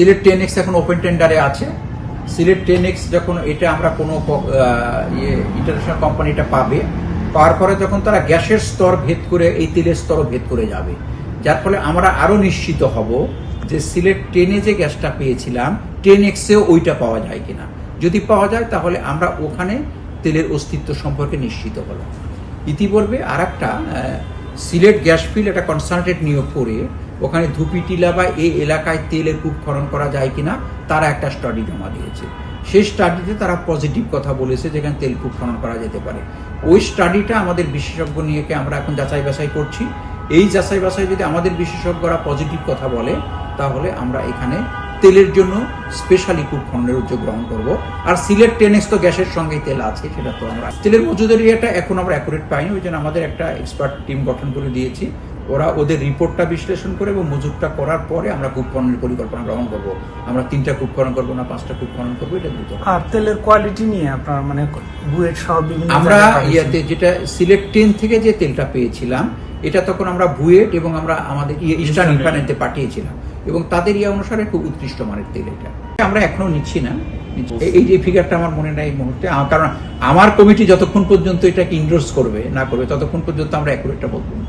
Sylhet 10X এখন open টেন্ডারে আছে। Sylhet 10X যখন এটা আমরা কোনো ইন্টারন্যাশনাল কোম্পানিটা পাওয়ার পরে যখন তারা গ্যাসের স্তর ভেদ করে এই তেলের স্তরও ভেদ করে যাবে, যার ফলে আমরা আরো নিশ্চিত হব যে সিলেট 10-এ যে গ্যাসটা পেয়েছিলাম 10X-এও ওইটা পাওয়া যায় কিনা। যদি পাওয়া যায় তাহলে আমরা ওখানে তেলের অস্তিত্ব সম্পর্কে নিশ্চিত হলাম। ইতিপূর্বে আর একটা সিলেট গ্যাস ফিল্ড একটা কনসালটেন্ট নিয়োগ করে ওখানে ধুপিটিলা বা এই এলাকায় তেলের কূপ খনন করা যায় কিনা তারা একটা স্টাডি জমা দিয়েছে। সেই স্টাডিতে তারা পজিটিভ কথা বলেছে যেখানে তেল কূপ খনন করা যেতে পারে। ওই স্টাডিটা আমাদের বিশেষজ্ঞ নিয়েকে আমরা এখন যাচাই বাছাই করছি। এই যাচাই বাছাই যদি আমাদের বিশেষজ্ঞরা পজিটিভ কথা বলে তাহলে আমরা এখানে তেলের জন্য স্পেশালি কূপ খননের উদ্যোগ গ্রহণ করব। আর সিলেট 10X তো গ্যাসের সঙ্গেই তেল আছে, সেটা তো আমরা তেলের মজুদের ইয়েটা এখন আমরা অ্যাকুরেট পাইনি, ওই জন্য আমাদের একটা এক্সপার্ট টিম গঠন করে দিয়েছি। ওরা ওদের রিপোর্টটা বিশ্লেষণ করে এবং মজুতটা করার পরে আমরা কূপ খননের পরিকল্পনা গ্রহণ করব। আমরা 3টা কূপ খনন করবো না 5টা কূপ খনন করবো, এটা দ্রুত। আর তেলের কোয়ালিটি নিয়ে আপনার মানে বুয়েট সহ বিভিন্ন আমরা যেটা সিলেট 10 থেকে যে তেলটা পেয়েছিলাম এটা তখন আমরা বুয়েট এবং আমরা আমাদের ইস্টার্ন ইনফারেন্টে পাঠিয়েছিলাম এবং তাদের অনুসারে খুব উৎকৃষ্ট মানের তেল এটা। আমরা এখনো নিচ্ছি না, এই যে ফিগারটা আমার মনে নাই এই মুহূর্তে, কারণ আমার কমিটি যতক্ষণ পর্যন্ত এটাকে ইন্ডোর্স করবে না করবে ততক্ষণ পর্যন্ত আমরা অ্যাকুরেটটা বলবো না।